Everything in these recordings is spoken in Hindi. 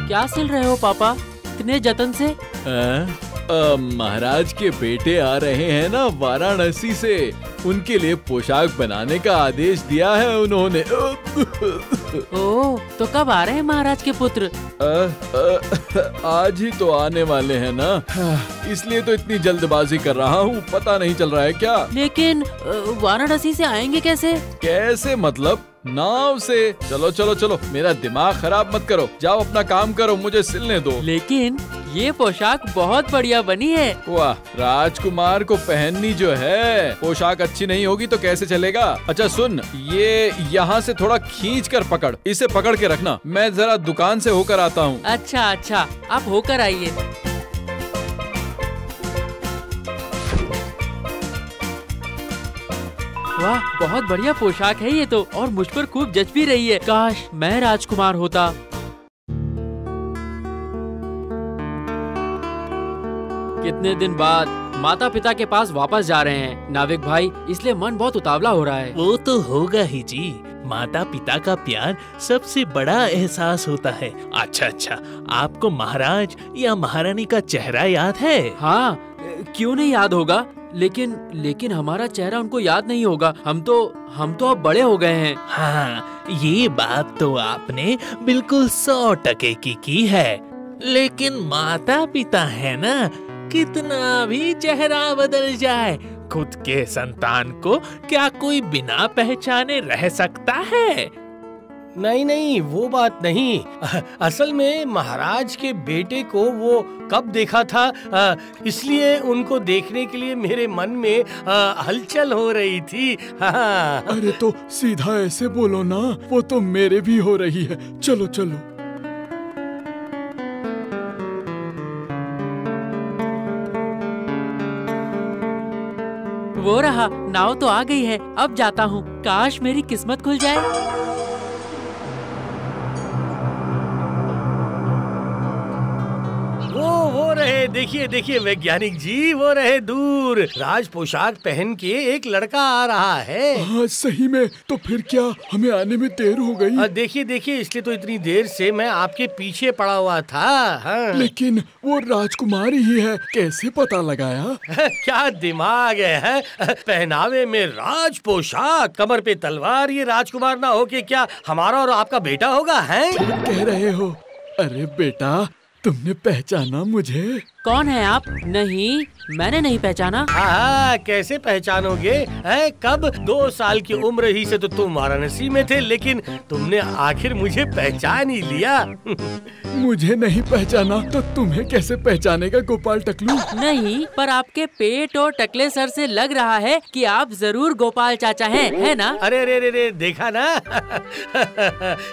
क्या सिल रहे हो पापा इतने जतन से? महाराज के बेटे आ रहे हैं ना वाराणसी से, उनके लिए पोशाक बनाने का आदेश दिया है उन्होंने। ओह, तो कब आ रहे हैं महाराज के पुत्र? आज ही तो आने वाले हैं ना, इसलिए तो इतनी जल्दबाजी कर रहा हूँ। पता नहीं चल रहा है क्या? लेकिन वाराणसी से आएंगे कैसे? कैसे मतलब? नाव से। चलो चलो चलो, मेरा दिमाग खराब मत करो, जाओ अपना काम करो, मुझे सिलने दो। लेकिन ये पोशाक बहुत बढ़िया बनी है। वाह, राजकुमार को पहननी जो है, पोशाक अच्छी नहीं होगी तो कैसे चलेगा? अच्छा सुन, ये यहाँ से थोड़ा खींच कर पकड़, इसे पकड़ के रखना, मैं जरा दुकान से होकर आता हूँ। अच्छा अच्छा, आप होकर आइए। वाह, बहुत बढ़िया पोशाक है ये तो, और मुझ पर खूब जच भी रही है। काश मैं राजकुमार होता। कितने दिन बाद माता पिता के पास वापस जा रहे हैं नाविक भाई, इसलिए मन बहुत उतावला हो रहा है। वो तो होगा ही जी, माता पिता का प्यार सबसे बड़ा एहसास होता है। अच्छा, आपको महाराज या महारानी का चेहरा याद है? हाँ, क्यों नहीं याद होगा, लेकिन हमारा चेहरा उनको याद नहीं होगा। हम तो अब बड़े हो गए हैं। हाँ, ये बात तो आपने बिल्कुल 100% की है। लेकिन माता पिता है ना, कितना भी चेहरा बदल जाए, खुद के संतान को क्या कोई बिना पहचाने रह सकता है? नहीं, वो बात नहीं। असल में महाराज के बेटे को वो कब देखा था, इसलिए उनको देखने के लिए मेरे मन में हलचल हो रही थी। हाँ। अरे तो सीधा ऐसे बोलो ना, वो तो मेरे भी हो रही है। चलो चलो। वो रहा, नाव तो आ गई है, अब जाता हूँ। काश मेरी किस्मत खुल जाए। वो रहे, देखिए वैज्ञानिक जी, वो रहे दूर, राज पोशाक पहन के एक लड़का आ रहा है। हाँ सही में, तो फिर क्या हमें आने में देर हो गई? देखिए, इसलिए तो इतनी देर से मैं आपके पीछे पड़ा हुआ था। हाँ। लेकिन वो राजकुमार ही है, कैसे पता लगाया? क्या दिमाग है? पहनावे में राज पोशाक, कमर पे तलवार, ये राजकुमार ना हो के क्या हमारा और आपका बेटा होगा? है क्या कह रहे हो? अरे बेटा, तुमने पहचाना मुझे? कौन है आप? नहीं, मैंने नहीं पहचाना। हाँ, कैसे पहचानोगे? है कब? 2 साल की उम्र ही से तो तुम वाराणसी में थे, लेकिन तुमने आखिर मुझे पहचान ही लिया। मुझे नहीं पहचाना तो तुम्हें कैसे पहचानेगा गोपाल टकलू? नहीं, पर आपके पेट और टकले सर से लग रहा है कि आप जरूर गोपाल चाचा हैं, है ना? अरे, देखा ना?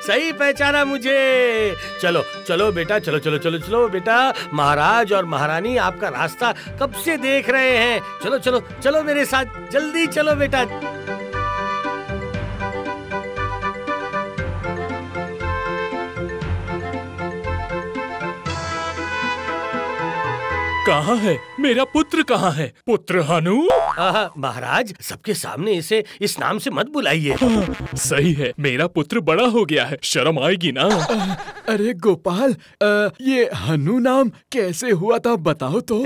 सही पहचाना मुझे। चलो बेटा, चलो बेटा, महाराज और महारानी आपका रास्ता कब से देख रहे हैं। चलो मेरे साथ, जल्दी चलो बेटा। कहाँ है मेरा पुत्र? कहाँ है पुत्र हनु? महाराज, सबके सामने इसे इस नाम से मत बुलाइए। सही है, मेरा पुत्र बड़ा हो गया है, शर्म आएगी ना। अरे गोपाल, ये हनु नाम कैसे हुआ था बताओ तो।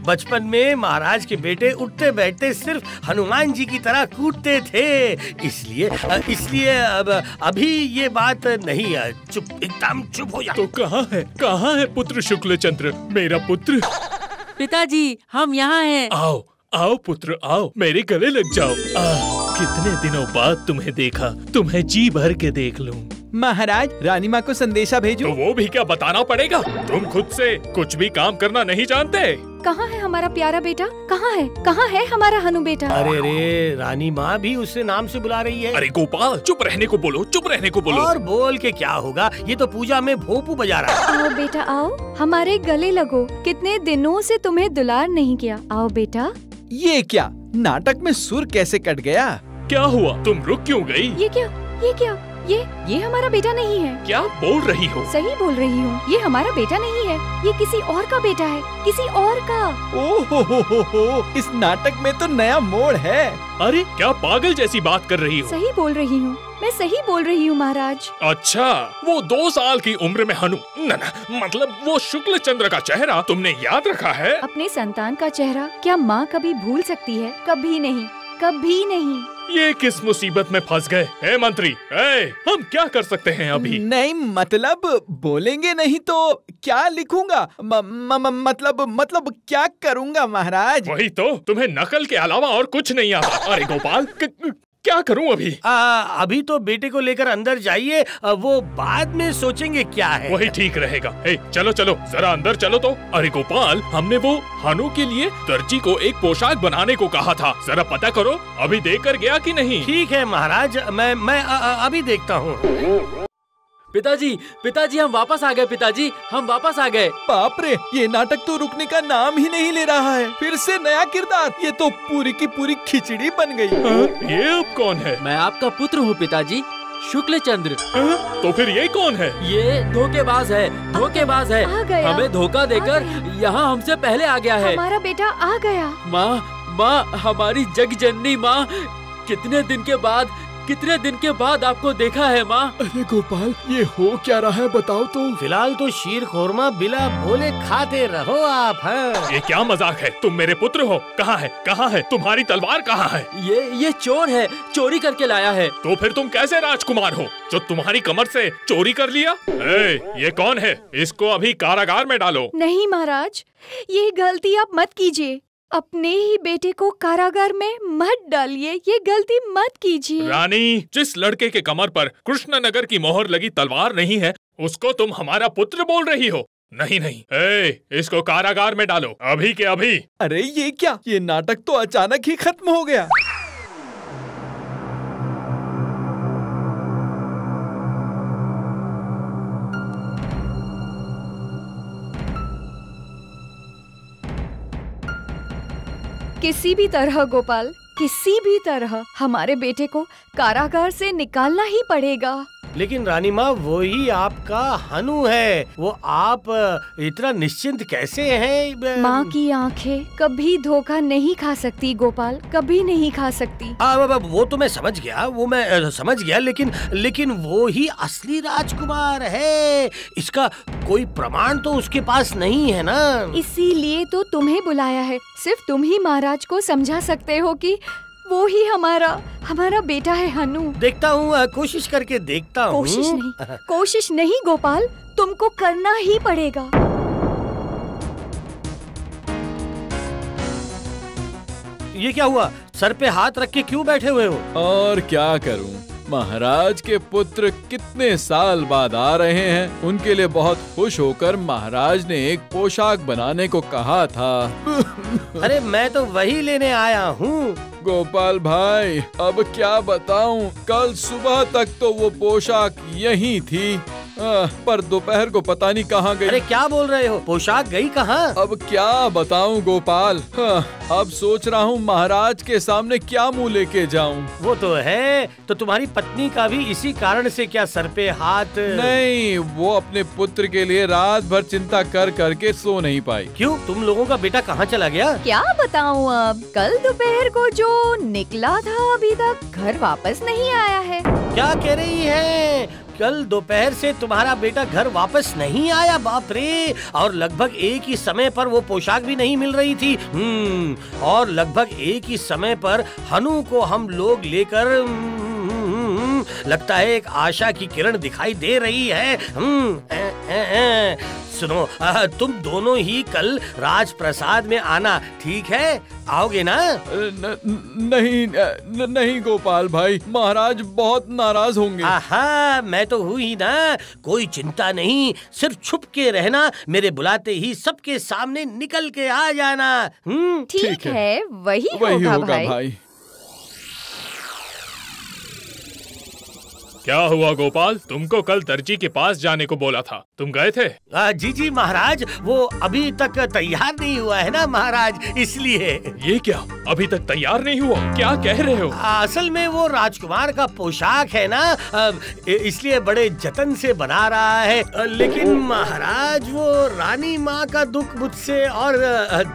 बचपन में महाराज के बेटे उठते बैठते सिर्फ हनुमान जी की तरह कूदते थे, इसलिए अब अभी ये बात नहीं। चुप, एकदम चुप हो जा। तो कहाँ है पुत्र शुक्लचंद्र, मेरा पुत्र? पिताजी, हम यहाँ हैं। आओ पुत्र, आओ, मेरे गले लग जाओ। कितने दिनों बाद तुम्हें देखा, तुम्हें जी भर के देख लूं। महाराज, रानी माँ को संदेशा भेजो। तो वो भी क्या बताना पड़ेगा? तुम खुद से कुछ भी काम करना नहीं जानते। कहाँ है हमारा प्यारा बेटा? कहाँ है हमारा हनु बेटा? अरे, रानी माँ भी उससे नाम से बुला रही है। अरे गोपाल, चुप रहने को बोलो। और बोल के क्या होगा, ये तो पूजा में भोपू बजा रहा है। आओ बेटा, आओ, हमारे गले लगो, कितने दिनों से तुम्हें दुलार नहीं किया। आओ बेटा। ये क्या नाटक में सुर कैसे कट गया? क्या हुआ, तुम रुक क्यों गई? ये क्या ये हमारा बेटा नहीं है। क्या बोल रही हो? सही बोल रही हूँ, ये हमारा बेटा नहीं है, ये किसी और का बेटा है, किसी और का। ओहो, इस नाटक में तो नया मोड़ है। अरे क्या पागल जैसी बात कर रही हो? सही बोल रही हूँ, मैं सही बोल रही हूँ महाराज। अच्छा, वो 2 साल की उम्र में हनु, न मतलब वो शुक्ल चंद्र का चेहरा तुमने याद रखा है? अपने संतान का चेहरा क्या माँ कभी भूल सकती है? कभी नहीं, कभी नहीं। ये किस मुसीबत में फंस गए? ए मंत्री, हम क्या कर सकते हैं अभी? नहीं मतलब बोलेंगे नहीं तो क्या लिखूंगा? मतलब क्या करूंगा महाराज? वही तो, तुम्हें नकल के अलावा और कुछ नहीं आता। अरे गोपाल, क्या करूं अभी? अभी तो बेटे को लेकर अंदर जाइए, वो बाद में सोचेंगे क्या है। वही ठीक रहेगा। चलो चलो जरा अंदर चलो तो। अरे गोपाल, हमने वो हनु के लिए दर्जी को एक पोशाक बनाने को कहा था, जरा पता करो अभी देकर गया कि नहीं। ठीक है महाराज, मैं अभी देखता हूँ। पिताजी हम वापस आ गए। पिताजी हम वापस आ गए। बाप रे, ये नाटक तो रुकने का नाम ही नहीं ले रहा है। फिर से नया किरदार, ये तो पूरी की पूरी खिचड़ी बन गई। ये अब कौन है? मैं आपका पुत्र हूँ पिताजी, शुक्ल चंद्र। तो फिर ये कौन है? ये धोखेबाज है, धोखेबाज है। आ गया, हमें धोखा देकर यहाँ हमसे पहले आ गया है। हमारा बेटा आ गया। माँ, हमारी जगजननी माँ, कितने दिन के बाद आपको देखा है माँ। अरे गोपाल, ये हो क्या रहा है बताओ तो। फिलहाल तो शीर खोरमा बिला बोले खाते रहो आप। हैं? ये क्या मजाक है? तुम मेरे पुत्र हो। कहाँ है तुम्हारी तलवार? कहाँ है? ये चोर है, चोरी करके लाया है। तो फिर तुम कैसे राजकुमार हो जो तुम्हारी कमर से चोरी कर लिया? ये कौन है? इसको अभी कारागार में डालो। नहीं महाराज, ये गलती आप मत कीजिए। अपने ही बेटे को कारागार में मत डालिए, ये गलती मत कीजिए। रानी, जिस लड़के के कमर पर कृष्णनगर की मोहर लगी तलवार नहीं है, उसको तुम हमारा पुत्र बोल रही हो? नहीं, इसको कारागार में डालो अभी के अभी। अरे ये क्या, ये नाटक तो अचानक ही खत्म हो गया। किसी भी तरह गोपाल, किसी भी तरह हमारे बेटे को कारागार से निकालना ही पड़ेगा। लेकिन रानी माँ, वो ही आपका हनु है। वो आप इतना निश्चिंत कैसे हैं? माँ की आंखें कभी धोखा नहीं खा सकती गोपाल, कभी नहीं खा सकती। वो तो मैं समझ गया, लेकिन वो ही असली राजकुमार है। इसका कोई प्रमाण तो उसके पास नहीं है ना। इसीलिए तो तुम्हें बुलाया है। सिर्फ तुम ही महाराज को समझा सकते हो कि वो ही हमारा बेटा है हनु। देखता हूँ, कोशिश करके देखता हूँ। कोशिश नहीं गोपाल, तुमको करना ही पड़ेगा। ये क्या हुआ? सर पे हाथ रख के क्यों बैठे हुए हो? और क्या करूं, महाराज के पुत्र कितने साल बाद आ रहे हैं। उनके लिए बहुत खुश होकर महाराज ने एक पोशाक बनाने को कहा था। अरे मैं तो वही लेने आया हूँ। गोपाल भाई, अब क्या बताऊं, कल सुबह तक तो वो पोशाक यहीं थी, पर दोपहर को पता नहीं कहाँ गई। अरे क्या बोल रहे हो? पोशाक गई कहाँ? अब क्या बताऊं गोपाल, अब सोच रहा हूँ महाराज के सामने क्या मुंह लेके जाऊं। वो तो है, तो तुम्हारी पत्नी का भी इसी कारण से क्या सर पे हाथ? नहीं, वो अपने पुत्र के लिए रात भर चिंता कर करके सो नहीं पाई। क्यों, तुम लोगों का बेटा कहाँ चला गया? क्या बताऊँ अब, कल दोपहर को जो निकला था अभी तक घर वापस नहीं आया है। क्या कह रही है? कल दोपहर से तुम्हारा बेटा घर वापस नहीं आया? बाप रे! और लगभग एक ही समय पर वो पोशाक भी नहीं मिल रही थी। और लगभग एक ही समय पर हनु को हम लोग लेकर लगता है एक आशा की किरण दिखाई दे रही है। सुनो, तुम दोनों ही कल राजप्रसाद में आना, ठीक है? आओगे ना? नहीं गोपाल भाई, महाराज बहुत नाराज होंगे। आहा, मैं तो हूँ ही ना, कोई चिंता नहीं। सिर्फ छुप के रहना, मेरे बुलाते ही सबके सामने निकल के आ जाना। ठीक है, वही होगा भाई। क्या हुआ गोपाल? तुमको कल दर्जी के पास जाने को बोला था, तुम गए थे? जी जी महाराज, वो अभी तक तैयार नहीं हुआ है ना महाराज, इसलिए। ये क्या, अभी तक तैयार नहीं हुआ? क्या कह रहे हो? असल में वो राजकुमार का पोशाक है ना, इसलिए बड़े जतन से बना रहा है। लेकिन महाराज वो रानी माँ का दुख मुझसे और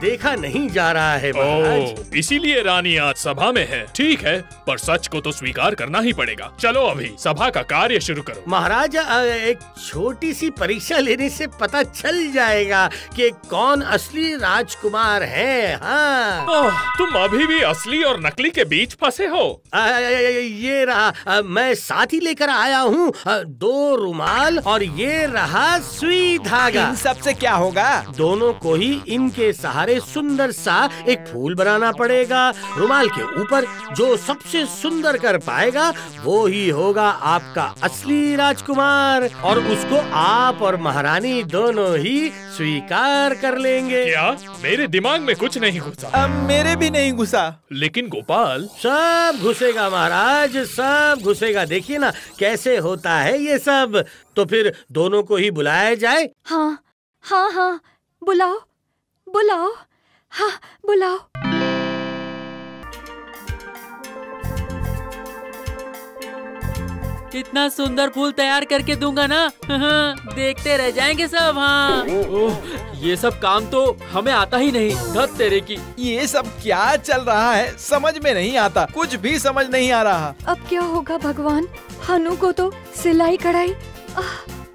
देखा नहीं जा रहा है महाराज। इसीलिए रानी आज सभा में है। ठीक है, पर सच को तो स्वीकार करना ही पड़ेगा। चलो अभी सभा का कार्य शुरू करो। महाराज एक छोटी सी परीक्षा लेने से पता चल जाएगा कि कौन असली राजकुमार है। हाँ। तुम अभी भी असली और नकली के बीच फंसे हो। ये रहा, मैं साथ ही लेकर आया हूँ 2 रुमाल और ये रहा सुई धागा। इन सब से क्या होगा? दोनों को ही इनके सहारे सुंदर सा एक फूल बनाना पड़ेगा। रुमाल के ऊपर जो सबसे सुंदर कर पाएगा वो ही होगा आपका असली राजकुमार, और उसको आप और महारानी दोनों ही स्वीकार कर लेंगे। क्या मेरे दिमाग में कुछ नहीं घुसा? मेरे भी नहीं घुसा। लेकिन गोपाल, सब घुसेगा महाराज, सब घुसेगा। देखिए ना कैसे होता है ये सब। तो फिर दोनों को ही बुलाया जाए। हाँ हाँ हाँ, बुलाओ बुलाओ, हाँ बुलाओ। इतना सुंदर फूल तैयार करके दूंगा ना, देखते रह जाएंगे सब। हाँ। ओह, ये सब काम तो हमें आता ही नहीं। धत तेरे की। ये सब क्या चल रहा है समझ में नहीं आता, कुछ भी समझ नहीं आ रहा। अब क्या होगा भगवान? हनु को तो सिलाई कढ़ाई।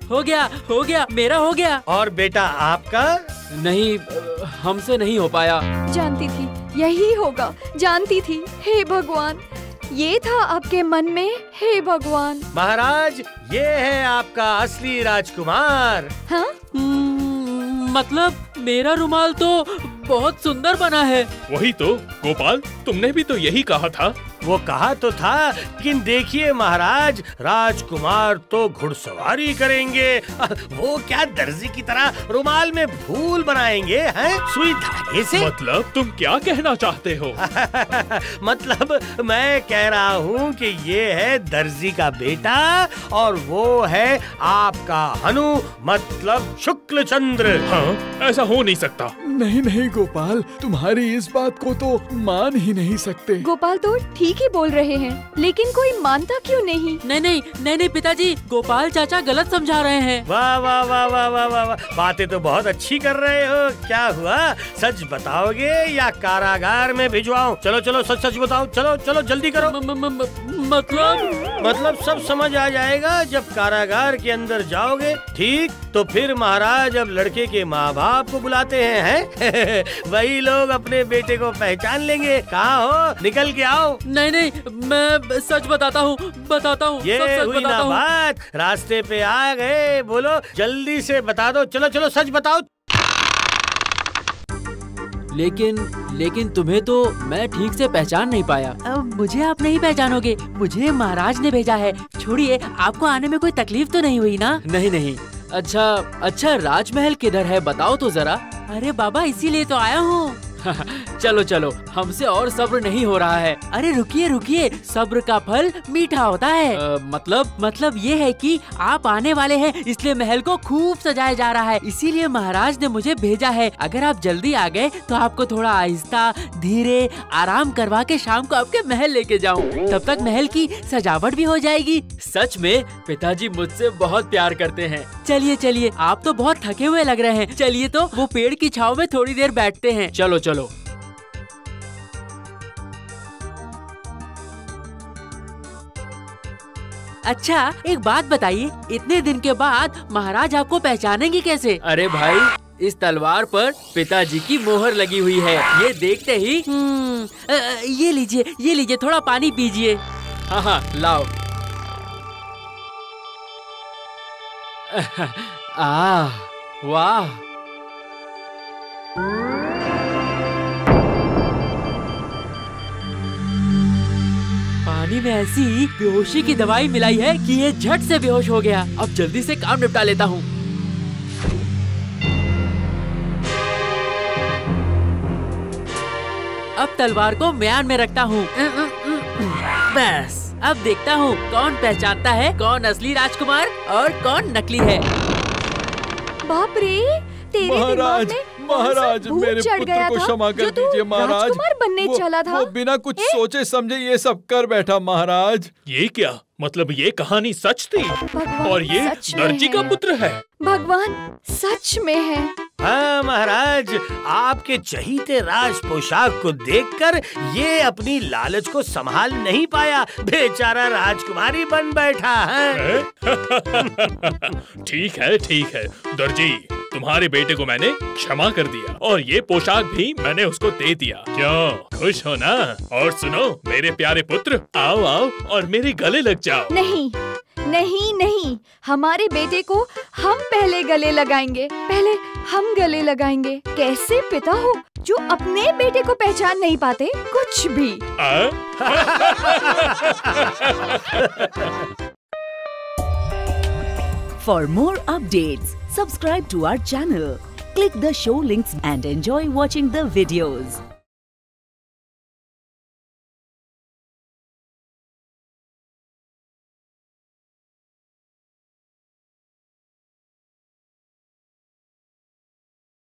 हो गया, मेरा हो गया। और बेटा आपका? नहीं, हमसे नहीं हो पाया। जानती थी यही होगा, जानती थी। हे भगवान, ये था आपके मन में। हे भगवान। महाराज, ये है आपका असली राजकुमार। हाँ? मतलब मेरा रुमाल तो बहुत सुंदर बना है। वही तो गोपाल, तुमने भी तो यही कहा था। वो कहा तो था, लेकिन देखिए महाराज, राजकुमार तो घुड़सवारी करेंगे, वो क्या दर्जी की तरह रुमाल में फूल बनाएंगे हैं, सुई धागे से। मतलब तुम क्या कहना चाहते हो? मतलब मैं कह रहा हूँ कि ये है दर्जी का बेटा और वो है आपका हनु, मतलब शुक्ल चंद्र। हाँ, ऐसा हो नहीं सकता। नहीं नहीं गोपाल, तुम्हारी इस बात को तो मान ही नहीं सकते। गोपाल तो ठीक ही बोल रहे हैं, लेकिन कोई मानता क्यों नहीं? नहीं पिताजी, गोपाल चाचा गलत समझा रहे हैं। वाह वाह वाह वाह वाह वाह, बातें तो बहुत अच्छी कर रहे हो। क्या हुआ, सच बताओगे या कारागार में भिजवाऊं? चलो चलो सच सच बताओ, चलो चलो जल्दी करो। मतलब सब समझ आ जाएगा जब कारागार के अंदर जाओगे। ठीक, तो फिर महाराज अब लड़के के माँ बाप को बुलाते हैं। वही लोग अपने बेटे को पहचान लेंगे। कहाँ हो, निकल के आओ। नहीं, मैं सच बताता हूँ। ये हुई ना बात, रास्ते पे आ गए। बोलो जल्दी से बता दो, चलो चलो सच बताओ। लेकिन तुम्हें तो मैं ठीक से पहचान नहीं पाया। अब मुझे आप नहीं पहचानोगे, मुझे महाराज ने भेजा है। छोड़िए, आपको आने में कोई तकलीफ तो नहीं हुई ना? नहीं। अच्छा, राजमहल किधर है बताओ तो जरा। अरे बाबा, इसीलिए तो आया हूँ। चलो, हमसे और सब्र नहीं हो रहा है। अरे रुकिए, सब्र का फल मीठा होता है। मतलब ये है कि आप आने वाले हैं, इसलिए महल को खूब सजाया जा रहा है। इसीलिए महाराज ने मुझे भेजा है। अगर आप जल्दी आ गए तो आपको थोड़ा आहिस्ता धीरे आराम करवा के शाम को आपके महल लेके जाऊं। तब तक महल की सजावट भी हो जाएगी। सच में पिताजी मुझसे बहुत प्यार करते हैं। चलिए, आप तो बहुत थके हुए लग रहे हैं। चलिए तो वो पेड़ की छांव में थोड़ी देर बैठते हैं। चलो। अच्छा, एक बात बताइए, इतने दिन के बाद महाराज आपको पहचानेंगे कैसे? अरे भाई, इस तलवार पर पिताजी की मोहर लगी हुई है। ये देखते ही ये लीजिए, थोड़ा पानी पीजिए। हाँ, लाओ। वाह, पानी में ऐसी बेहोशी की दवाई मिलाई है कि ये झट से बेहोश हो गया। अब जल्दी से काम निपटा लेता हूँ। अब तलवार को म्यान में रखता हूँ। बस। अब देखता हूँ कौन पहचानता है कौन असली राजकुमार और कौन नकली है। बाप रे, तेरे महाराज, दिमाग में महाराज, कौन सा मेरे भूत चढ़ पुत्र गया को था क्षमा कर जो तू दीजिए महाराज। राजकुमार बनने चला था? वो बिना कुछ सोचे समझे ये सब कर बैठा महाराज। ये क्या मतलब, ये कहानी सच थी भगवान और ये सच में दर्जी का है। पुत्र है। भगवान सच में है। हाँ महाराज, आपके चहीते राज पोशाक को देखकर ये अपनी लालच को संभाल नहीं पाया, बेचारा राजकुमारी बन बैठा है। ठीक है दर्जी, तुम्हारे बेटे को मैंने क्षमा कर दिया और ये पोशाक भी मैंने उसको दे दिया। क्यों, खुश हो ना? और सुनो मेरे प्यारे पुत्र, आओ आओ और मेरे गले लग जाओ। नहीं नहीं नहीं, हमारे बेटे को हम पहले गले लगाएंगे, पहले हम गले लगाएंगे। कैसे पिता हो जो अपने बेटे को पहचान नहीं पाते कुछ भी। For more updates, subscribe to our channel, click the show links and enjoy watching the videos.